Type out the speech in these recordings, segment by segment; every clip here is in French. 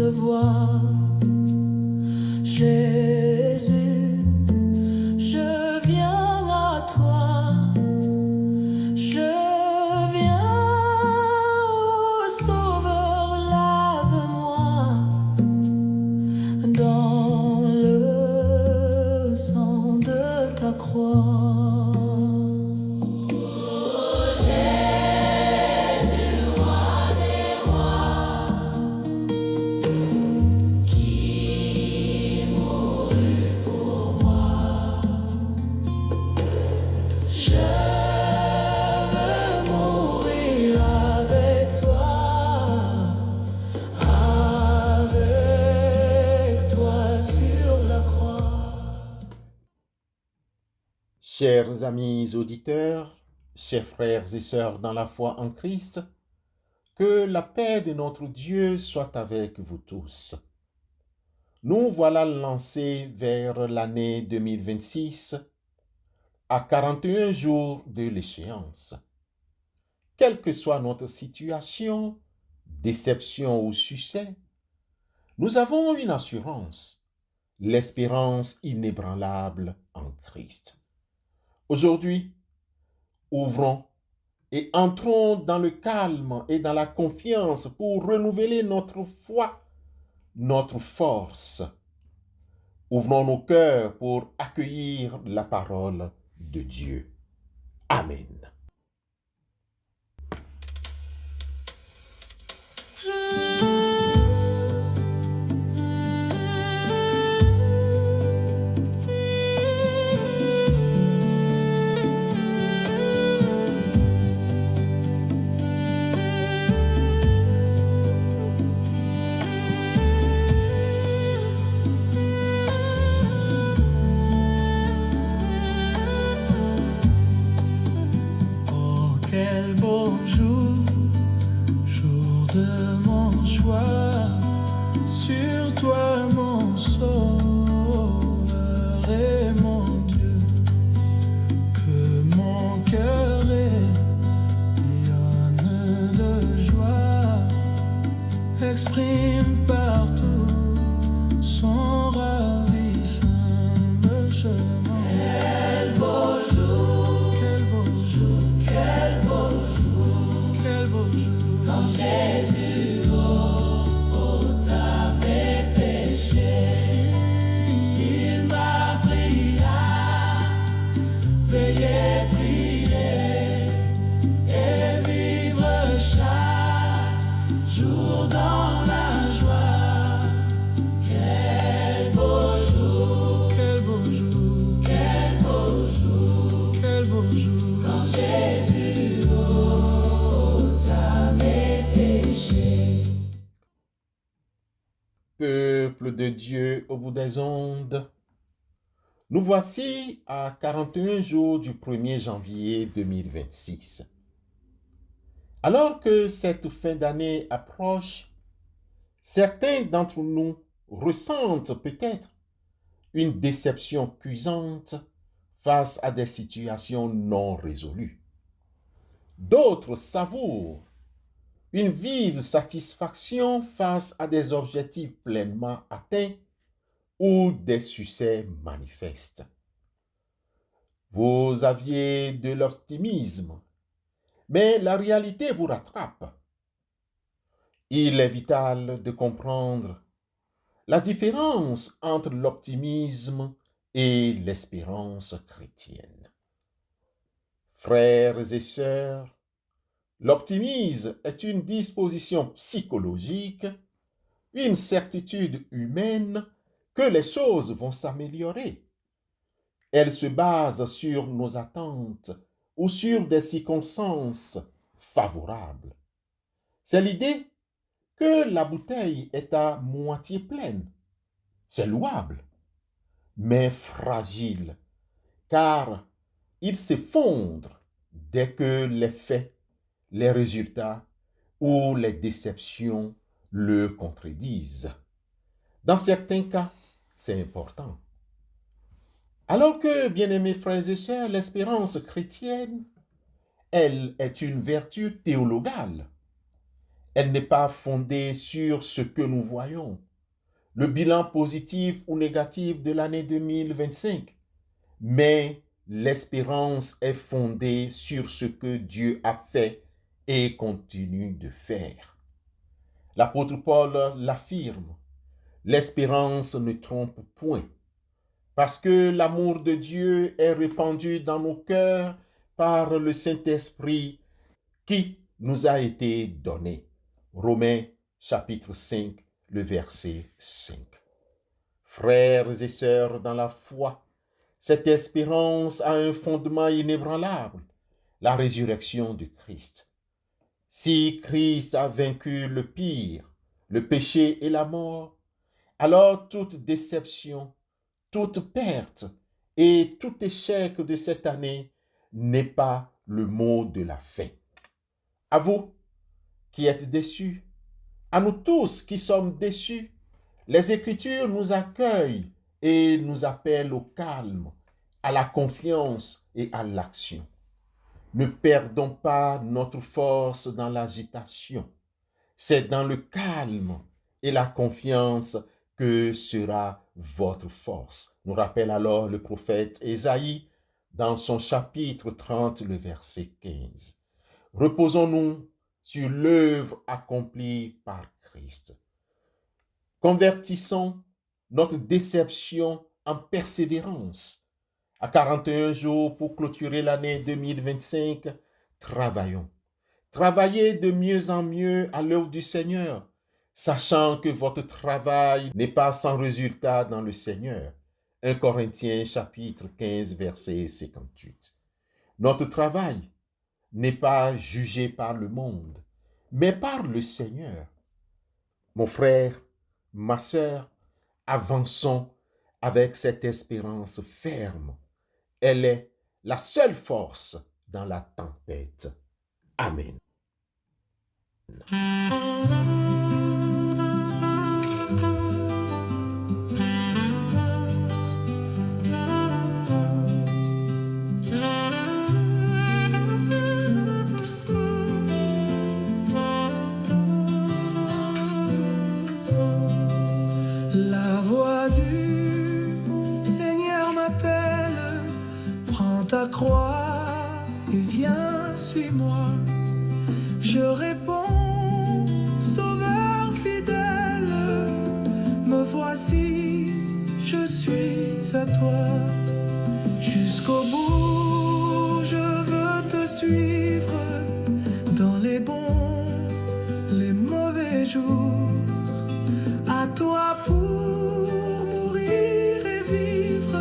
te voir. Jésus, je viens à toi. Je viens, ô Sauveur, lave-moi dans le sang de ta croix. Chers amis auditeurs, chers frères et sœurs dans la foi en Christ, que la paix de notre Dieu soit avec vous tous. Nous voilà lancés vers l'année 2026, à 41 jours de l'échéance. Quelle que soit notre situation, déception ou succès, nous avons une assurance, l'espérance inébranlable en Christ. Aujourd'hui, ouvrons et entrons dans le calme et dans la confiance pour renouveler notre foi, notre force. Ouvrons nos cœurs pour accueillir la parole de Dieu. Amen. Quel beau jour, jour de mon choix, sur toi mon sauveur et mon Dieu, que mon cœur rayonne de joie, exprime partout son ravissant chemin. Quel beau jour, quel beau jour, quel beau jour, quel beau jour, quand Jésus ôta mes péchés, il m'a pris à veiller, prier et vivre chaque jour dans la joie. Quel beau jour, quel beau jour, quel beau jour, quel beau jour, quand Jésus ôta mes péchés. Peuple de Dieu au bout des ondes, nous voici à 41 jours du 1er janvier 2026. Alors que cette fin d'année approche, certains d'entre nous ressentent peut-être une déception cuisante face à des situations non résolues. D'autres savourent une vive satisfaction face à des objectifs pleinement atteints ou des succès manifestes. Vous aviez de l'optimisme, mais la réalité vous rattrape. Il est vital de comprendre la différence entre l'optimisme et l'espérance chrétienne. Frères et sœurs, l'optimisme est une disposition psychologique, une certitude humaine que les choses vont s'améliorer. Elle se base sur nos attentes ou sur des circonstances favorables. C'est l'idée que la bouteille est à moitié pleine. C'est louable, mais fragile, car il s'effondre dès que les faits, les résultats ou les déceptions le contredisent. Dans certains cas, c'est important. Alors que, bien-aimés frères et sœurs, l'espérance chrétienne, elle est une vertu théologale. Elle n'est pas fondée sur ce que nous voyons, le bilan positif ou négatif de l'année 2025, mais l'espérance est fondée sur ce que Dieu a fait et continue de faire. L'apôtre Paul l'affirme, l'espérance ne trompe point, parce que l'amour de Dieu est répandu dans nos cœurs par le Saint-Esprit qui nous a été donné. Romains chapitre 5, le verset 5. Frères et sœurs dans la foi, cette espérance a un fondement inébranlable, la résurrection de Christ. Si Christ a vaincu le pire, le péché et la mort, alors toute déception, toute perte et tout échec de cette année n'est pas le mot de la fin. À vous qui êtes déçus, à nous tous qui sommes déçus, les Écritures nous accueillent et nous appellent au calme, à la confiance et à l'action. Ne perdons pas notre force dans l'agitation. C'est dans le calme et la confiance que sera votre force. Nous rappelle alors le prophète Ésaïe dans son chapitre 30, le verset 15. Reposons-nous sur l'œuvre accomplie par Christ. Convertissons notre déception en persévérance. À 41 jours pour clôturer l'année 2025, travaillons. Travaillez de mieux en mieux à l'œuvre du Seigneur, sachant que votre travail n'est pas sans résultat dans le Seigneur. 1 Corinthiens chapitre 15, verset 58. Notre travail n'est pas jugé par le monde, mais par le Seigneur. Mon frère, ma sœur, avançons avec cette espérance ferme. Elle est la seule force dans la tempête. Amen. La voix du Seigneur m'appelle, prends ta croix et viens, suis-moi. Je réponds, Sauveur fidèle, me voici, je suis à toi. Jusqu'au bout, je veux te suivre, dans les bons, les mauvais jours. À toi pour mourir et vivre,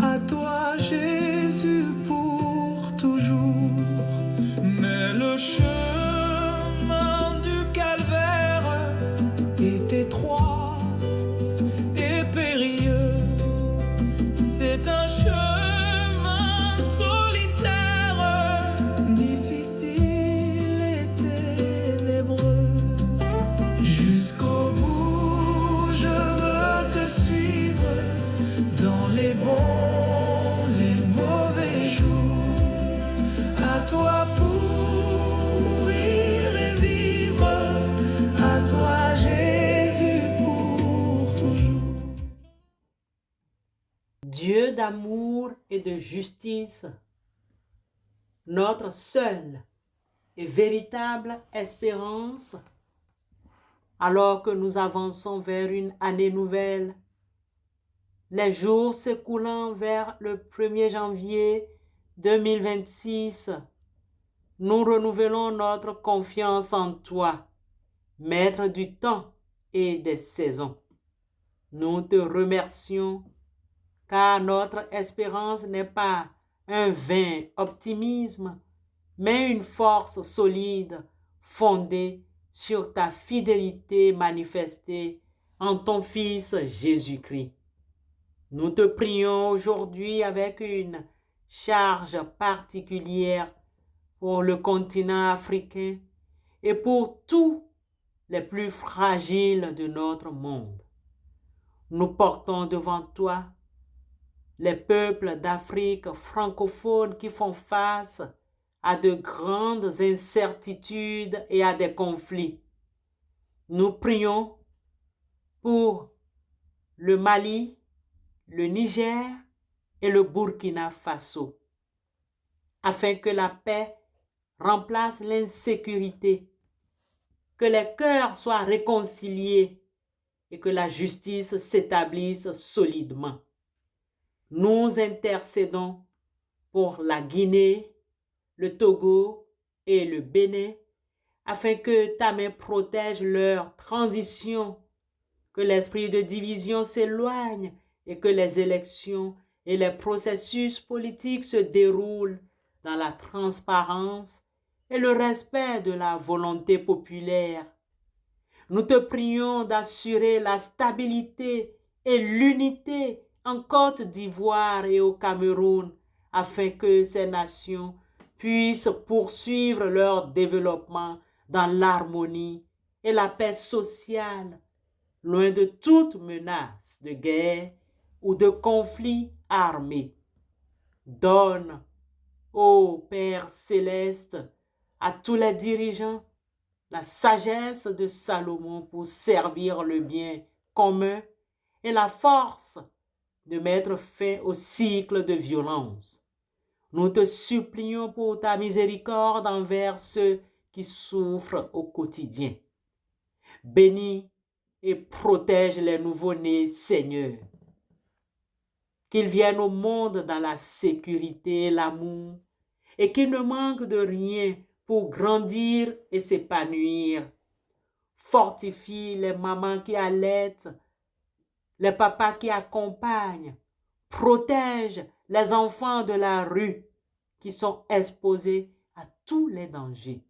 à toi Jésus pour toujours. Mais le chemin du calvaire est étroit et périlleux. C'est un chemin solitaire, difficile et ténébreux. Jusqu'au bout, je veux te suivre, dans les bons, les mauvais jours. À toi pour mourir et vivre, à toi Jésus pour toujours. Dieu d'amour et de justice, notre seule et véritable espérance, alors que nous avançons vers une année nouvelle, les jours s'écoulant vers le 1er janvier 2026, nous renouvelons notre confiance en toi, Maître du temps et des saisons. Nous te remercions car notre espérance n'est pas un vain optimisme, mais une force solide fondée sur ta fidélité manifestée en ton Fils Jésus-Christ. Nous te prions aujourd'hui avec une charge particulière pour le continent africain et pour tous les plus fragiles de notre monde. Nous portons devant toi les peuples d'Afrique francophone qui font face à de grandes incertitudes et à des conflits. Nous prions pour le Mali, le Niger et le Burkina Faso, afin que la paix remplace l'insécurité, que les cœurs soient réconciliés et que la justice s'établisse solidement. Nous intercédons pour la Guinée, le Togo et le Bénin, afin que ta main protège leur transition, que l'esprit de division s'éloigne et que les élections et les processus politiques se déroulent dans la transparence et le respect de la volonté populaire. Nous te prions d'assurer la stabilité et l'unité en Côte d'Ivoire et au Cameroun, afin que ces nations puissent poursuivre leur développement dans l'harmonie et la paix sociale, loin de toute menace de guerre ou de conflit armé. Donne, ô Père céleste, à tous les dirigeants la sagesse de Salomon pour servir le bien commun et la force de mettre fin au cycle de violence. Nous te supplions pour ta miséricorde envers ceux qui souffrent au quotidien. Bénis et protège les nouveau-nés, Seigneur. Qu'ils viennent au monde dans la sécurité et l'amour et qu'ils ne manquent de rien pour grandir et s'épanouir. Fortifie les mamans qui allaitent, les papas qui accompagnent. Protège les enfants de la rue qui sont exposés à tous les dangers.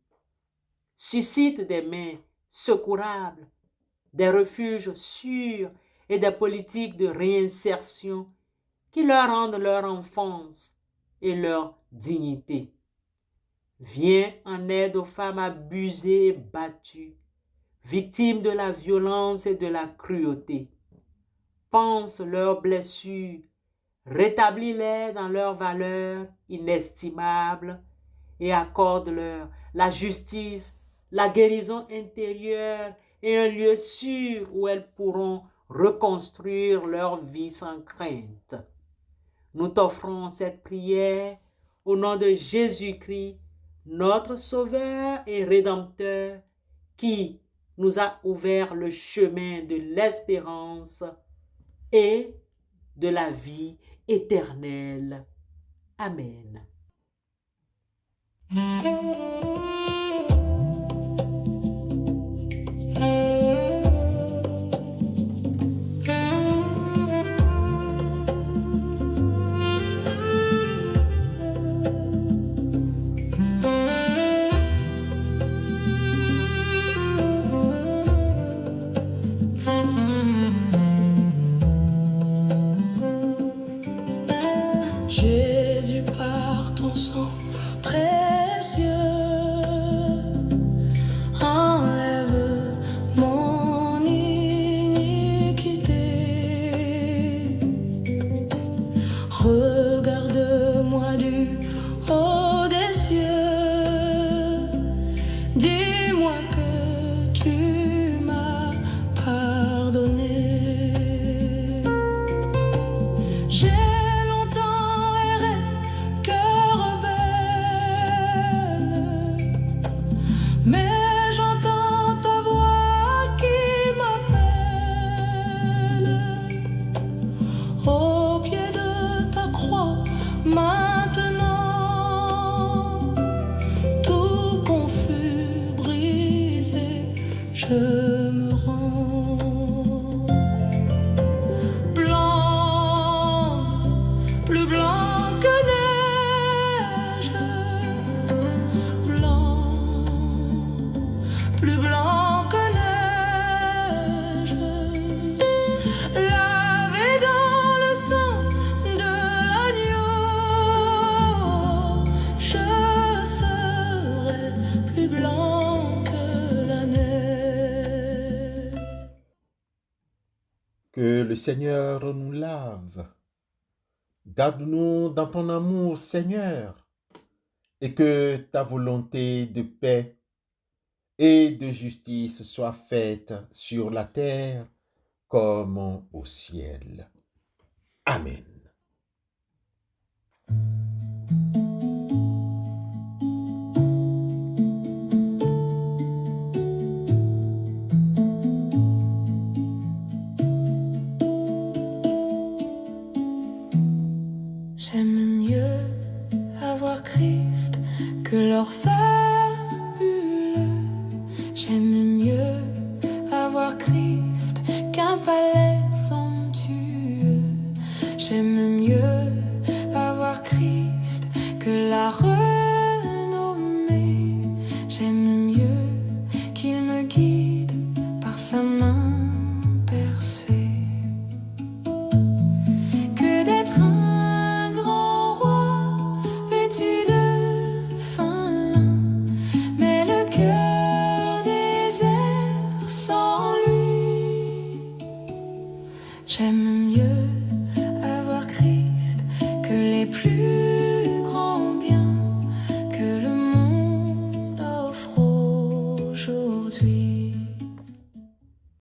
Suscite des mains secourables, des refuges sûrs et des politiques de réinsertion qui leur rendent leur enfance et leur dignité. Viens en aide aux femmes abusées et battues, victimes de la violence et de la cruauté. Pense leurs blessures, rétablis-les dans leurs valeurs inestimables et accorde-leur la justice, la guérison intérieure et un lieu sûr où elles pourront reconstruire leur vie sans crainte. Nous t'offrons cette prière au nom de Jésus-Christ, notre Sauveur et Rédempteur, qui nous a ouvert le chemin de l'espérance et de la vie éternelle. Amen. Jésus, par ton sang précieux, enlève mon iniquité. Regarde-moi du haut des cieux, dis-moi que tu m'as pardonné. J'ai longtemps erré, cœur rebelle, mais j'entends ta voix qui m'appelle. Au pied de ta croix, maintenant, tout confus, brisé, je me rends. Blanc, plus blanc que neige, blanc, plus blanc que neige, lavé dans le sang de l'agneau, je serai plus blanc que la neige. Que le Seigneur nous lave. Garde-nous dans ton amour, Seigneur, et que ta volonté de paix et de justice soit faite sur la terre comme au ciel. Amen. J'aime mieux avoir Christ que leur fabule. J'aime mieux avoir Christ qu'un palais somptueux. J'aime mieux avoir Christ que la renommée. J'aime mieux qu'il me guide par sa main percée que d'être un grand roi vêtu de fin lin, mais le cœur désert sans lui. J'aime mieux